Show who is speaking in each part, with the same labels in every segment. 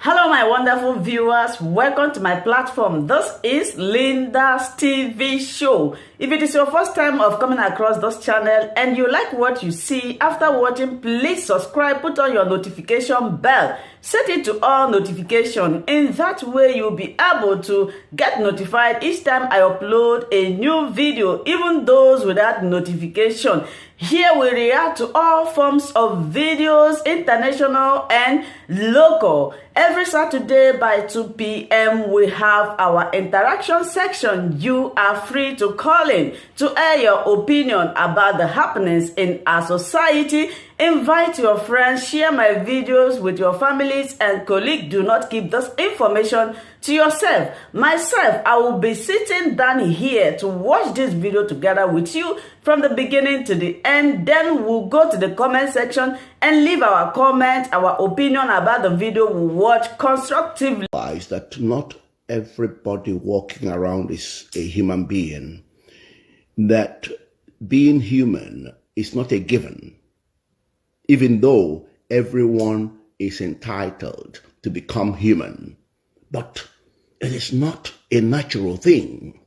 Speaker 1: Hello, my wonderful viewers. Welcome to my platform. This is Linda's TV show. If it is your first time of coming across this channel and you like what you see after watching, please subscribe, put on your notification bell, set it to all notification. In that way, you'll be able to get notified each time I upload a new video, even those without notification. Here we react to all forms of videos, international and local. Every Saturday by 2 p.m. we have our interaction section. You are free to call in to air your opinion about the happenings in our society. Invite your friends, share my videos with your families and colleagues. Do not keep this information to yourself. Myself, I will be sitting down here to watch this video together with you from the beginning to the end. Then we'll go to the comment section and leave our comment, our opinion about the video we watch constructively.
Speaker 2: That not everybody walking around is a human being. That being human is not a given, even though everyone is entitled to become human. But it is not a natural thing.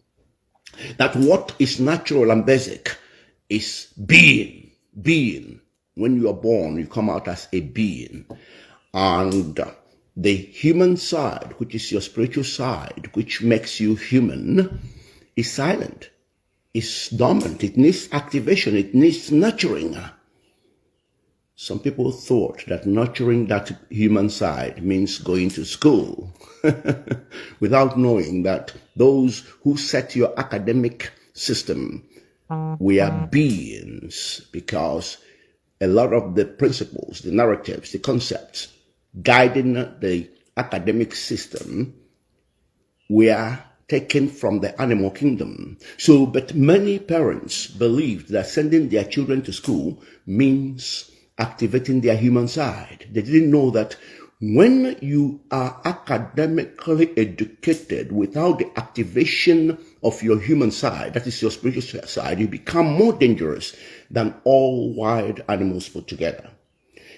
Speaker 2: That what is natural and basic is being. When you are born, you come out as a being. And the human side, which is your spiritual side, which makes you human, is silent, is dormant. It needs activation. It needs nurturing. Some people thought that nurturing that human side means going to school without knowing that those who set your academic system were beings, because a lot of the principles, the narratives, the concepts guiding the academic system were taken from the animal kingdom. But many parents believed that sending their children to school means activating their human side. They didn't know that when you are academically educated without the activation of your human side, that is your spiritual side, you become more dangerous than all wild animals put together.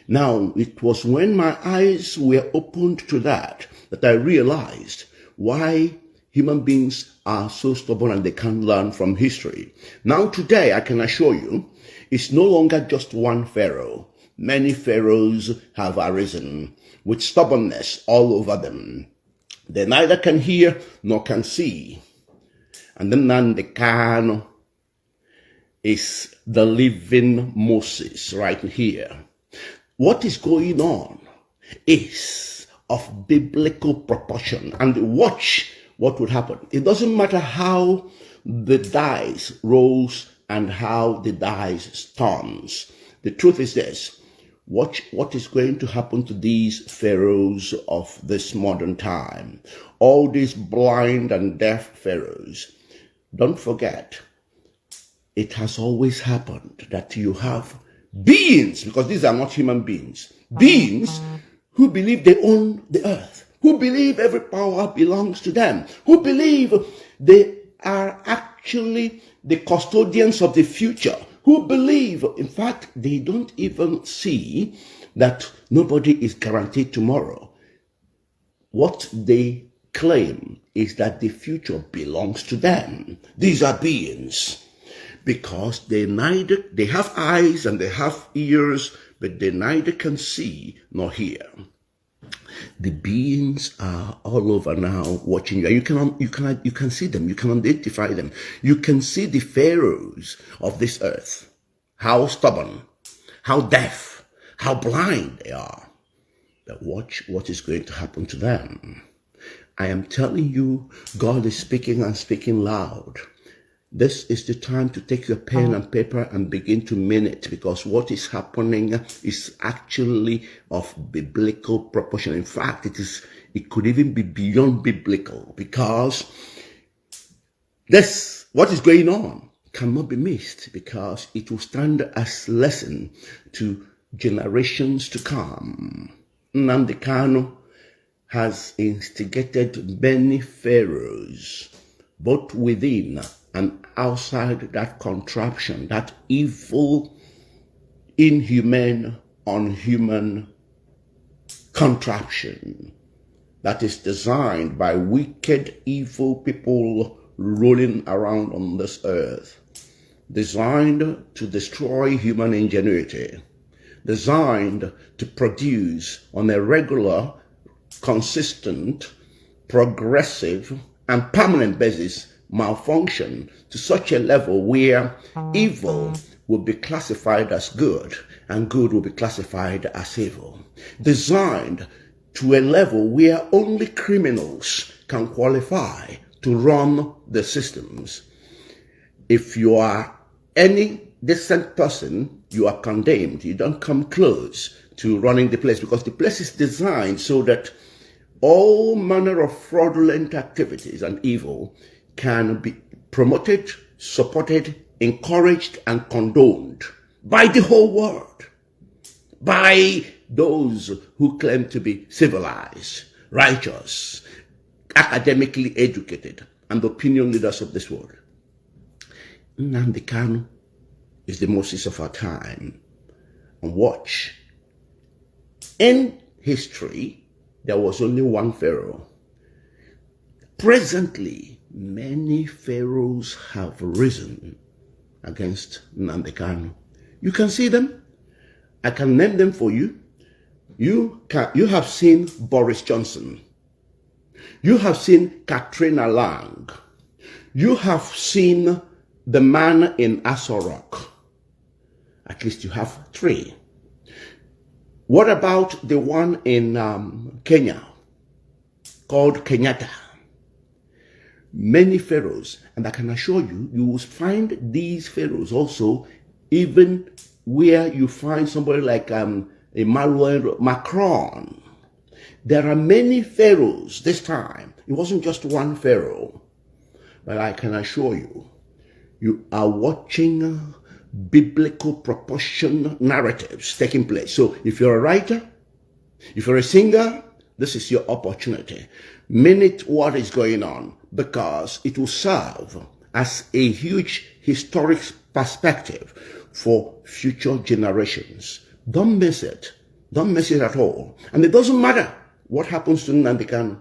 Speaker 2: Now, it was when my eyes were opened to that I realized why human beings are so stubborn and they can't learn from history. Now, today, I can assure you, it's no longer just one pharaoh. Many pharaohs have arisen with stubbornness all over them. They neither can hear nor can see. And then Nnamdi Kanu is the living Moses right here. What is going on is of biblical proportion. And watch what would happen. It doesn't matter how the dice rolls and how the dice turns. The truth is this. Watch what is going to happen to these pharaohs of this modern time. All these blind and deaf pharaohs. Don't forget, it has always happened that you have beings, because these are not human beings, beings who believe they own the earth, who believe every power belongs to them, who believe they are actually the custodians of the future, who believe, in fact, they don't even see that nobody is guaranteed tomorrow. What they claim is that the future belongs to them. These are beings, because they have eyes and they have ears, but they neither can see nor hear. The beings are all over now watching you. You can see them. You can identify them. You can see the pharaohs of this earth. How stubborn, how deaf, how blind they are. But watch what is going to happen to them. I am telling you, God is speaking and speaking loud. This is the time to take your pen and paper and begin to mean it, because what is happening is actually of biblical proportion. In fact, it could even be beyond biblical, because what is going on cannot be missed, because it will stand as lesson to generations to come. Nnamdi Kanu has instigated many pharaohs, both within and outside that contraption, that evil, inhumane, unhuman contraption that is designed by wicked, evil people rolling around on this earth, designed to destroy human ingenuity, designed to produce on a regular, consistent, progressive, and permanent basis malfunction to such a level where evil will be classified as good and good will be classified as evil. Designed to a level where only criminals can qualify to run the systems. If you are any decent person, you are condemned. You don't come close to running the place, because the place is designed so that all manner of fraudulent activities and evil can be promoted, supported, encouraged, and condoned by the whole world, by those who claim to be civilized, righteous, academically educated, and opinion leaders of this world. Nnamdi Kanu is the Moses of our time. And watch. In history, there was only one Pharaoh. Presently, many pharaohs have risen against Nnamdi Kanu. You can see them. I can name them for you. You have seen Boris Johnson. You have seen Katrina Lang. You have seen the man in Aso Rock. At least you have 3. What about the one in Kenya called Kenyatta? Many pharaohs, and I can assure you, you will find these pharaohs also even where you find somebody like Emmanuel Macron. There are many pharaohs this time. It wasn't just one pharaoh. But I can assure you, you are watching biblical proportion narratives taking place. So if you're a writer, if you're a singer, this is your opportunity. Minute what is going on, because it will serve as a huge historic perspective for future generations. Don't miss it. Don't miss it at all. And it doesn't matter what happens to Nnamdi Kanu.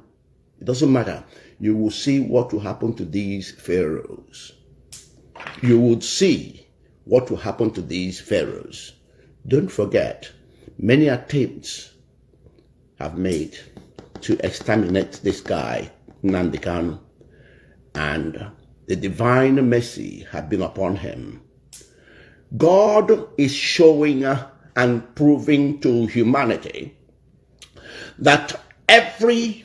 Speaker 2: It doesn't matter. You will see what will happen to these pharaohs. You would see what will happen to these pharaohs. Don't forget, many attempts have made to exterminate this guy, Nnamdi Kanu, and the divine mercy had been upon him. God is showing and proving to humanity that every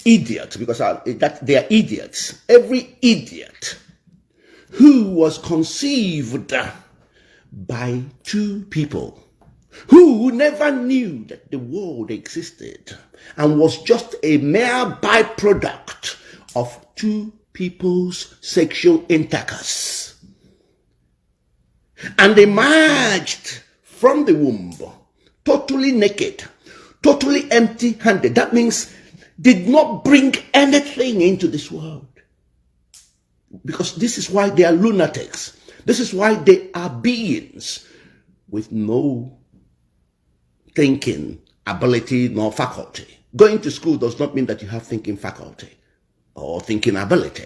Speaker 2: idiot, because that they are idiots, every idiot who was conceived by 2 people who never knew that the world existed and was just a mere byproduct of 2 people's sexual intercourse, and emerged from the womb totally naked, totally empty-handed. That means did not bring anything into this world. Because this is why they are lunatics. This is why they are beings with no thinking ability nor faculty. Going to school does not mean that you have thinking faculty or thinking ability.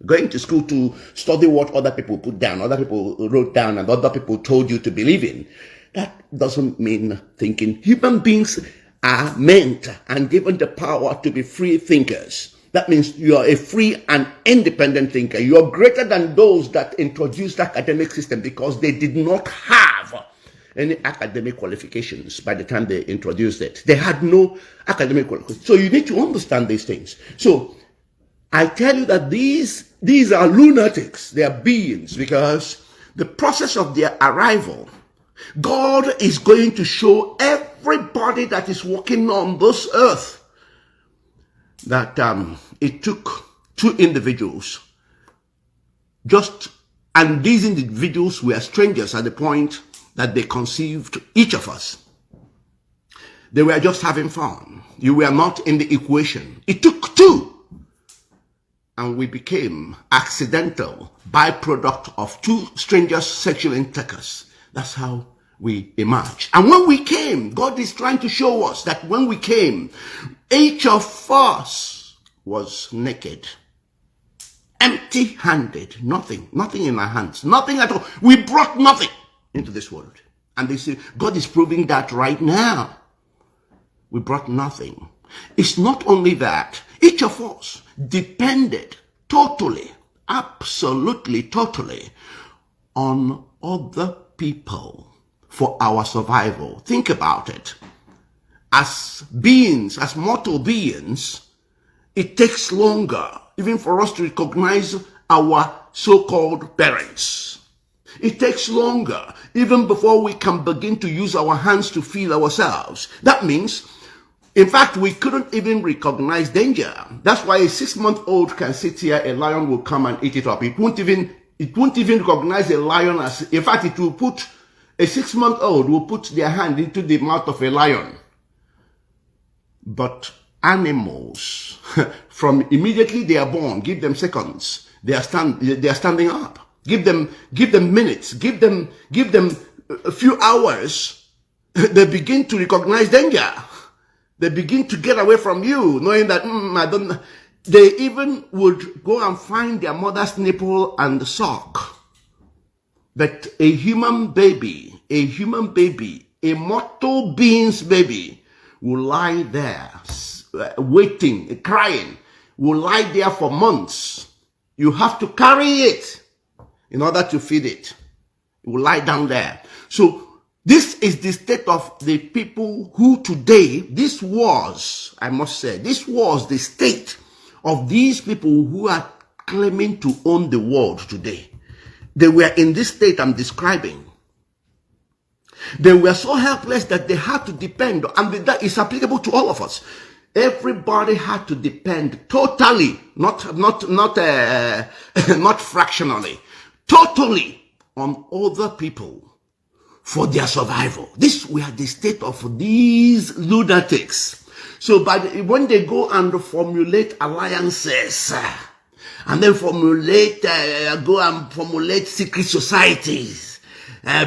Speaker 2: Going to school to study what other people put down, other people wrote down, and other people told you to believe in, that doesn't mean thinking. Human beings are meant and given the power to be free thinkers. That means you are a free and independent thinker. You are greater than those that introduced the academic system, because they did not have any academic qualifications by the time they introduced it. They had no academic qualifications. So you need to understand these things. So I tell you that these are lunatics. They are beings, because the process of their arrival, God is going to show everybody that is walking on this earth that it took 2 individuals, and these individuals were strangers at the point that they conceived each of us. They were just having fun. You were not in the equation. It took 2, and we became accidental byproduct of 2 strangers' sexual intercourse. That's how we emerged. And when we came, God is trying to show us that when we came, each of us was naked, empty-handed, nothing in our hands, nothing at all. We brought nothing into this world. And they say, God is proving that right now. We brought nothing. It's not only that, each of us depended totally, absolutely, totally on other people for our survival. Think about it. As beings, as mortal beings, it takes longer even for us to recognize our so-called parents. It takes longer even before we can begin to use our hands to feel ourselves. That means, in fact, we couldn't even recognize danger. That's why a 6-month-old can sit here, a lion will come and eat it up. It won't even recognize a lion as, in fact, it will put, a 6-month-old will put their hand into the mouth of a lion. But animals, from immediately they are born, give them seconds, they are standing up. Give them minutes, give them a few hours. They begin to recognize danger. They begin to get away from you, knowing that they even would go and find their mother's nipple and suck. But a human baby, a mortal being's baby, will lie there, waiting, crying, will lie there for months. You have to carry it in order to feed it. It will lie down there. So this is the state of the people who today, this was the state of these people who are claiming to own the world today. They were in this state I'm describing. They were so helpless that they had to depend, and that is applicable to all of us. Everybody had to depend totally, not fractionally, totally on other people for their survival. This were the state of these lunatics. So when they go and formulate alliances, and then go and formulate secret societies,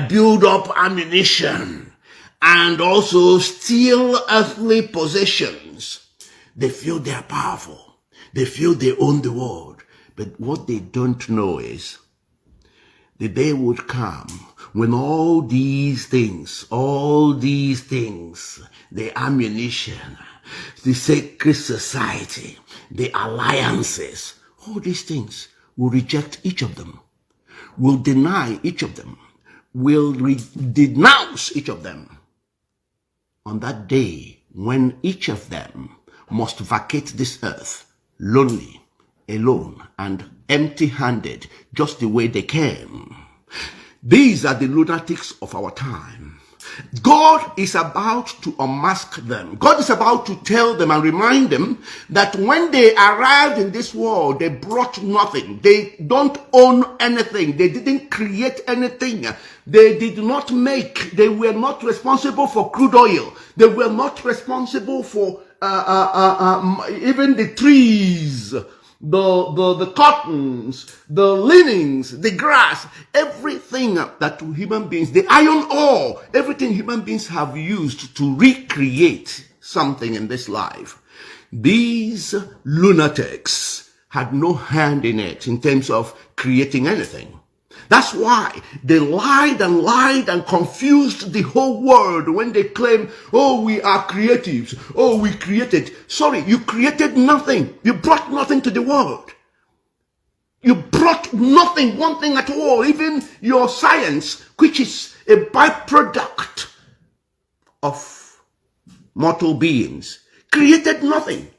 Speaker 2: build up ammunition, and also steal earthly possessions, they feel they are powerful. They feel they own the world. But what they don't know is the day would come when all these things, the ammunition, the sacred society, the alliances, all these things will reject each of them, will deny each of them, will denounce each of them. On that day, when each of them must vacate this earth, lonely, alone, and empty-handed, just the way they came. These are the lunatics of our time. God is about to unmask them. God is about to tell them and remind them that when they arrived in this world, they brought nothing. They don't own anything. They didn't create anything. They did not make. They were not responsible for crude oil. They were not responsible for even the trees, the cottons, the linens, the grass, everything that human beings, the iron ore, everything human beings have used to recreate something in this life. These lunatics had no hand in it in terms of creating anything. That's why they lied and confused the whole world when they claim, oh, we are creatives. Oh, we created. Sorry, you created nothing. You brought nothing to the world. You brought nothing, one thing at all. Even your science, which is a byproduct of mortal beings, created nothing.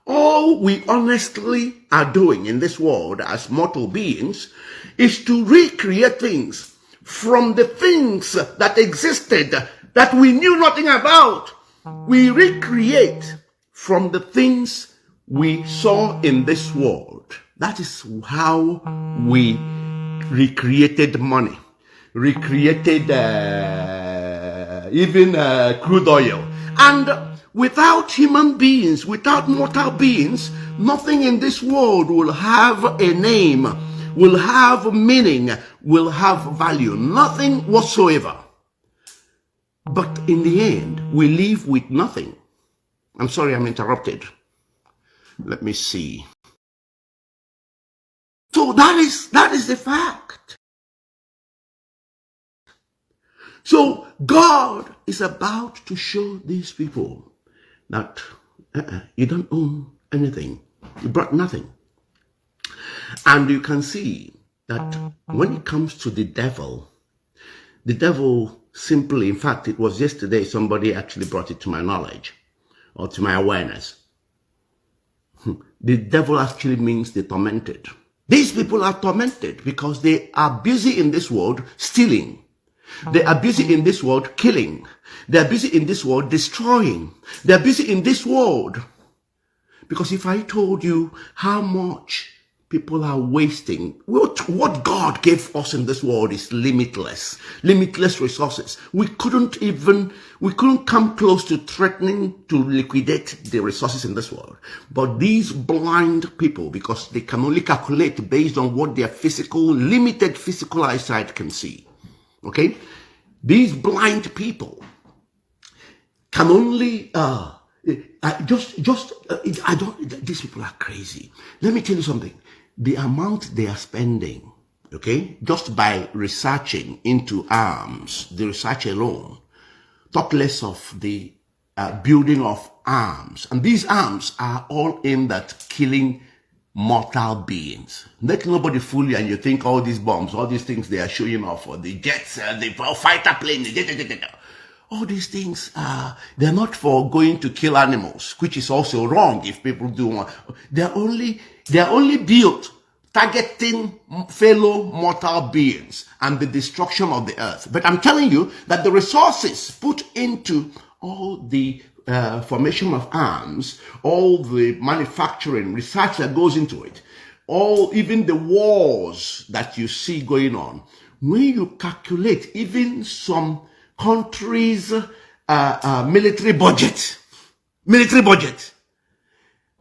Speaker 2: All we honestly are doing in this world as mortal beings is to recreate things from the things that existed that we knew nothing about. We recreate from the things we saw in this world. That is how we recreated money, recreated even crude oil. And without human beings, without mortal beings, nothing in this world will have a name, will have meaning, will have value. Nothing whatsoever. But in the end, we leave with nothing. I'm sorry, I'm interrupted. Let me see. So that is the fact. So God is about to show these people that you don't own anything. You brought nothing. And you can see that when it comes to the devil simply, in fact, it was yesterday somebody actually brought it to my knowledge or to my awareness. The devil actually means the tormented. These people are tormented because they are busy in this world stealing. They are busy in this world killing. They are busy in this world destroying. They are busy in this world. Because if I told you how much people are wasting, what God gave us in this world is limitless resources. We couldn't come close to threatening to liquidate the resources in this world. But these blind people, because they can only calculate based on what their limited physical eyesight can see. Okay? These blind people can only, these people are crazy. Let me tell you something. The amount they are spending, okay, just by researching into arms, the research alone, talk less of the building of arms. And these arms are all aimed at killing mortal beings. Let nobody fool you and you think all these bombs, all these things they are showing off, or the jets, the fighter plane, all these things, they're not for going to kill animals, which is also wrong if people do want. They're only built targeting fellow mortal beings and the destruction of the earth. But I'm telling you that the resources put into all the formation of arms, all the manufacturing, research that goes into it, even the wars that you see going on, when you calculate even some countries' military budget,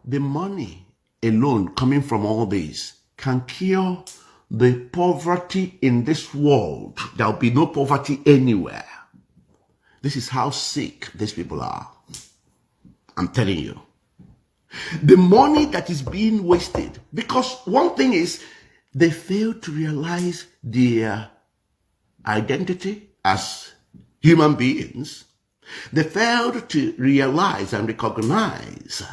Speaker 2: the money alone coming from all these can cure the poverty in this world. There will be no poverty anywhere. This is how sick these people are. I'm telling you. The money that is being wasted, because one thing is they fail to realize their identity as human beings. They failed to realize and recognize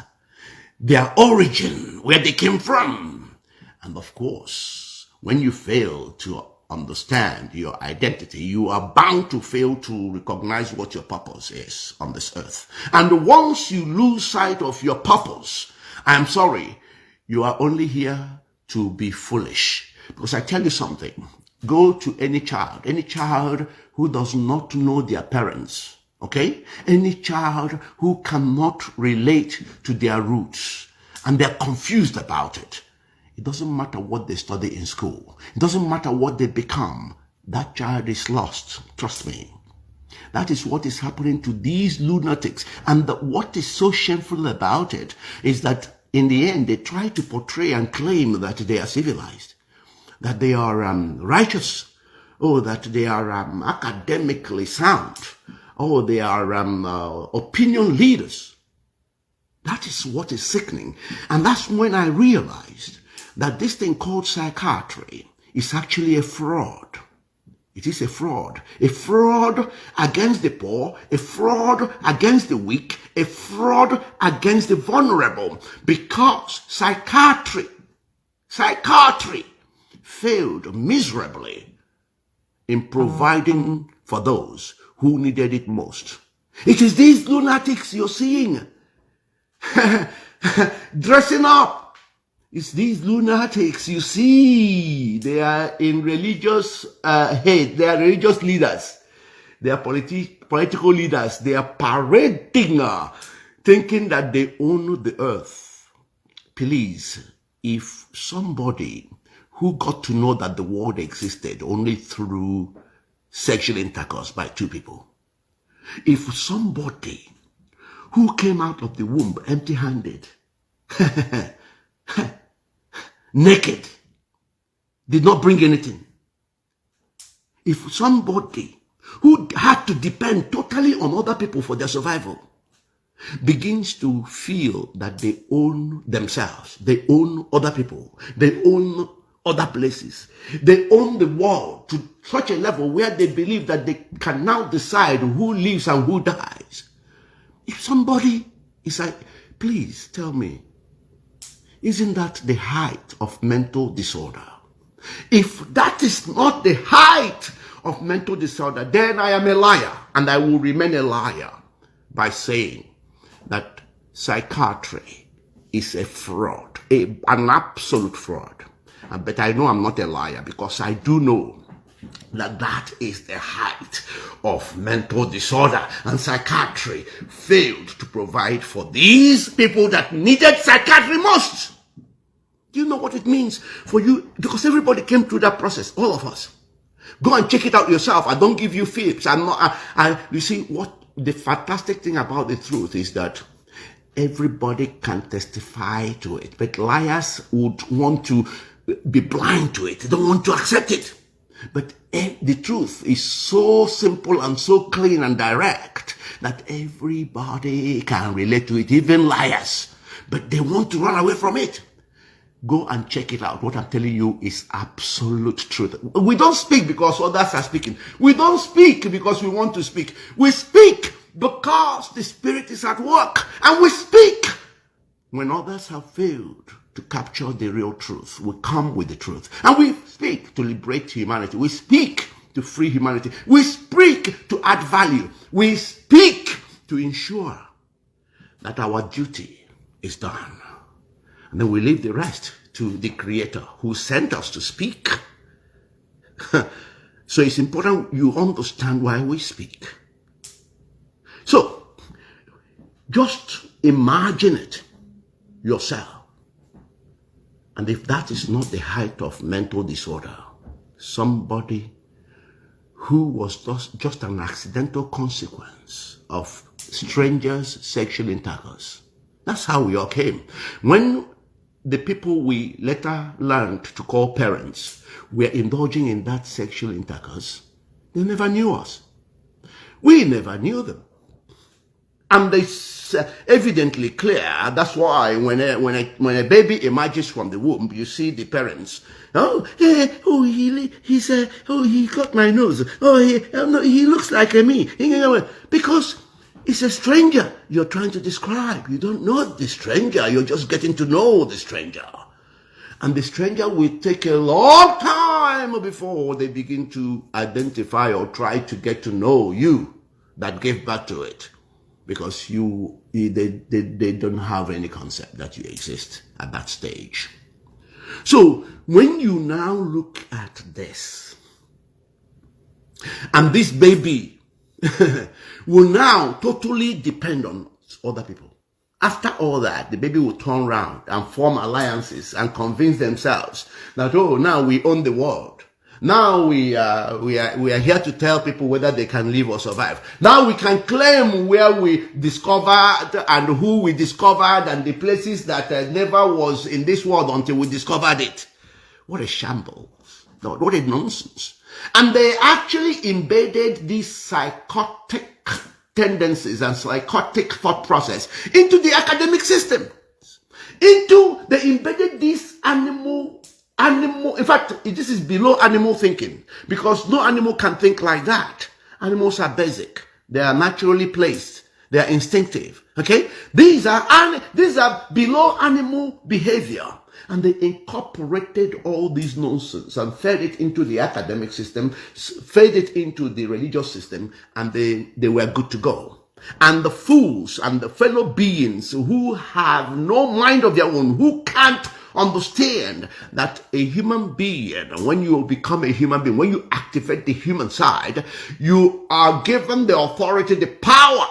Speaker 2: their origin, where they came from. And of course, when you fail to understand your identity, you are bound to fail to recognize what your purpose is on this earth. And once you lose sight of your purpose, I'm sorry, you are only here to be foolish. Because I tell you something, go to any child who does not know their parents, okay? Any child who cannot relate to their roots and they're confused about it. It doesn't matter what they study in school. It doesn't matter what they become. That child is lost. Trust me. That is what is happening to these lunatics. And what is so shameful about it is that in the end, they try to portray and claim that they are civilized, that they are righteous, or that they are academically sound, or they are opinion leaders. That is what is sickening. And that's when I realized that this thing called psychiatry is actually a fraud. It is a fraud against the poor, a fraud against the weak, a fraud against the vulnerable, because psychiatry failed miserably in providing for those who needed it most. It is these lunatics you're seeing dressing up. It's these lunatics you see. They are in religious hate. They are religious leaders. They are political leaders. They are parading, thinking that they own the earth. Please, if somebody who got to know that the world existed only through sexual intercourse by two people, if somebody who came out of the womb empty-handed, naked, did not bring anything. If somebody who had to depend totally on other people for their survival, begins to feel that they own themselves, they own other people, they own other places, they own the world to such a level where they believe that they can now decide who lives and who dies. If somebody is like, please tell me, isn't that the height of mental disorder? If that is not the height of mental disorder, then I am a liar, and I will remain a liar by saying that psychiatry is a fraud, an absolute fraud. But I know I'm not a liar, because I do know that that is the height of mental disorder, and psychiatry failed to provide for these people that needed psychiatry most. Do you know what it means for you? Because everybody came through that process, all of us. Go and check it out yourself. I don't give you fibs. You see, what the fantastic thing about the truth is that everybody can testify to it, but liars would want to be blind to it. They don't want to accept it. But the truth is so simple and so clean and direct that everybody can relate to it, even liars. But they want to run away from it. Go and check it out. What I'm telling you is absolute truth. We don't speak because others are speaking. We don't speak because we want to speak. We speak because the Spirit is at work. And we speak when others have failed to capture the real truth. We come with the truth. And we speak to liberate humanity. We speak to free humanity. We speak to add value. We speak to ensure that our duty is done. And then we leave the rest to the Creator who sent us to speak. So it's important you understand why we speak. So, just imagine it yourself. And if that is not the height of mental disorder, somebody who was just an accidental consequence of strangers' sexual intercourse. That's how we all came. When the people we later learned to call parents were indulging in that sexual intercourse, they never knew us. We never knew them. And it's evidently clear. That's why when a baby emerges from the womb, you see the parents. He got my nose. He looks like me. Because it's a stranger you're trying to describe. You don't know the stranger. You're just getting to know the stranger. And the stranger will take a long time before they begin to identify or try to get to know you that gave birth to it. Because they don't have any concept that you exist at that stage. So when you now look at this, and this baby will now totally depend on other people. After all that, the baby will turn around and form alliances and convince themselves that, oh, now we own the world. Now we are here to tell people whether they can live or survive. Now we can claim where we discovered and who we discovered and the places that never was in this world until we discovered it. What a shambles. What a nonsense. And they actually embedded these psychotic tendencies and psychotic thought process into the academic system. They embedded this animal, in fact, this is below animal thinking, because no animal can think like that. Animals are basic. They are naturally placed. They are instinctive. Okay? These are below animal behavior. And they incorporated all this nonsense and fed it into the academic system, fed it into the religious system, and they were good to go. And the fools and the fellow beings who have no mind of their own, who can't understand that a human being, when you become a human being, when you activate the human side, you are given the authority, the power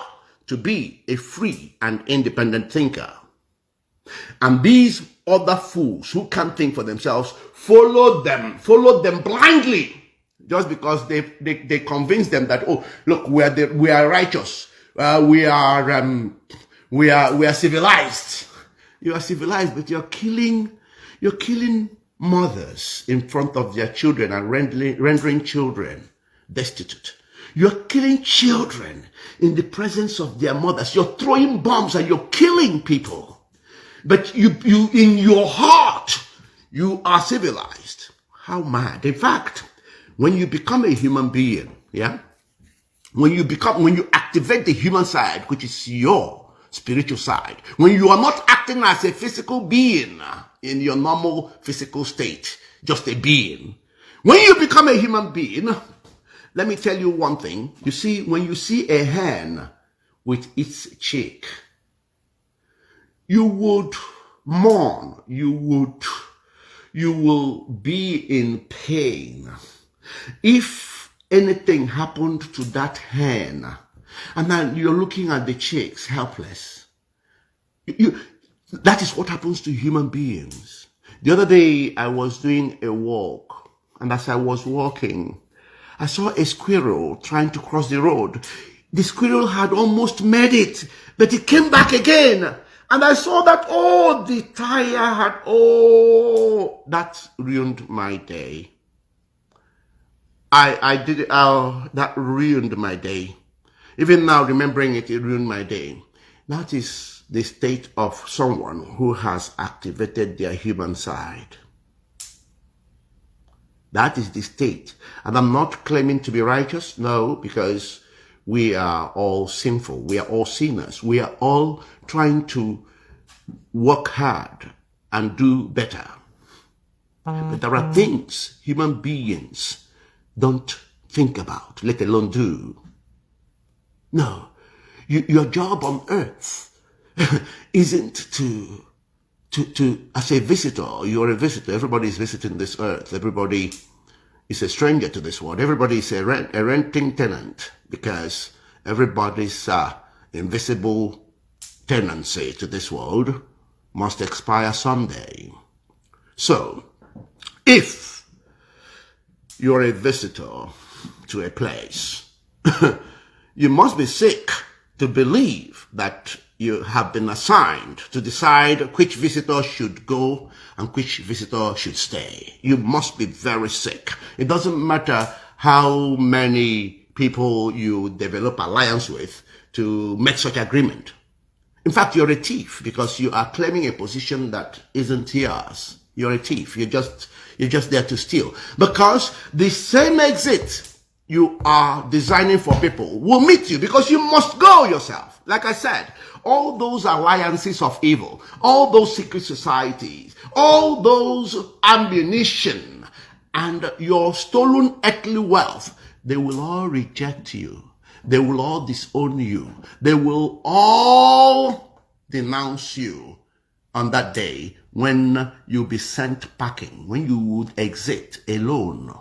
Speaker 2: to be a free and independent thinker. And these other fools who can't think for themselves followed them blindly, just because they convinced them that, oh, look, we are righteous, we are civilized. You are civilized, but you're killing mothers in front of their children and rendering children destitute. You're killing children in the presence of their mothers. You're throwing bombs and you're killing people. But you in your heart, you are civilized. How mad. In fact, when you become a human being, yeah, when you activate the human side, which is your spiritual side, when you are not acting as a physical being in your normal physical state, just a being, when you become a human being, let me tell you one thing. You see, when you see a hen with its chick, you would mourn, you will be in pain. If anything happened to that hen, and then you're looking at the chicks helpless, that is what happens to human beings. The other day, I was doing a walk, and as I was walking, I saw a squirrel trying to cross the road. The squirrel had almost made it, but it came back again. And I saw that, the tire had, that ruined my day. That ruined my day. Even now, remembering it, it ruined my day. That is the state of someone who has activated their human side. That is the state. And I'm not claiming to be righteous, no, because we are all sinful. We are all sinners. We are all trying to work hard and do better. But there are things human beings don't think about, let alone do. No, your job on earth isn't to as a visitor. You're a visitor. Everybody is visiting this earth. Everybody is a stranger to this world. Everybody is a renting tenant, because everybody's invisible tenancy to this world must expire someday. So, if you're a visitor to a place, you must be sick to believe that you have been assigned to decide which visitor should go and which visitor should stay. You must be very sick. It doesn't matter how many people you develop alliance with to make such agreement. In fact, you're a thief, because you are claiming a position that isn't yours. You're a thief. You're just there to steal. Because the same exit you are designing for people will meet you, because you must go yourself. Like I said, all those alliances of evil, all those secret societies, all those ammunition, and your stolen earthly wealth, they will all reject you. They will all disown you. They will all denounce you on that day when you'll be sent packing, when you would exit alone,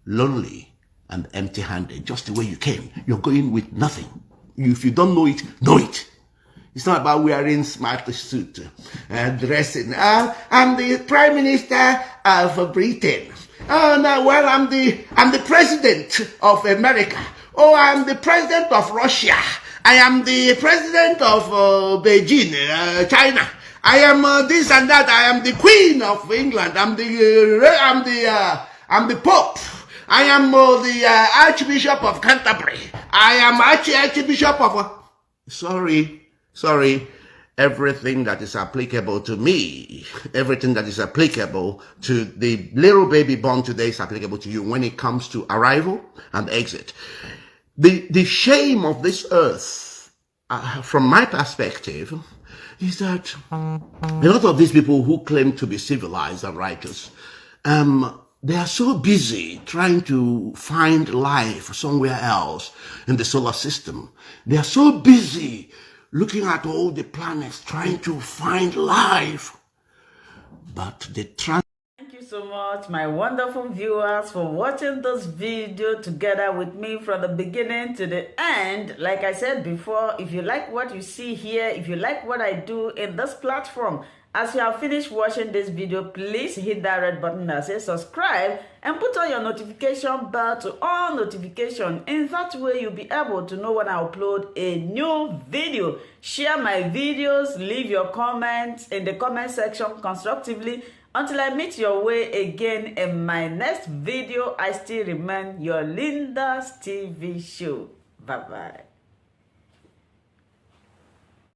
Speaker 2: lonely, and empty-handed, just the way you came. You're going with nothing. If you don't know it, know it. It's not about wearing smart suit and dressing. I'm the Prime Minister of Britain. Oh no, well, I'm the President of America. Oh, I'm the President of Russia. I am the President of Beijing, China. I am this and that. I am the Queen of England. I'm the Pope. I am the Archbishop of Canterbury. I am Archbishop of... Sorry. Everything that is applicable to me, everything that is applicable to the little baby born today is applicable to you when it comes to arrival and exit. The shame of this earth, from my perspective, is that a lot of these people who claim to be civilized and righteous, they are so busy trying to find life somewhere else in the solar system. They are so busy looking at all the planets, trying to find life. But
Speaker 1: Thank you so much, my wonderful viewers, for watching this video together with me from the beginning to the end. Like I said before, if you like what you see here, if you like what I do in this platform, as you have finished watching this video, please hit that red button that says subscribe and put on your notification bell to all notification. In that way, you'll be able to know when I upload a new video. Share my videos, leave your comments in the comment section constructively. Until I meet your way again in my next video, I still remain your Linda's TV show. Bye-bye.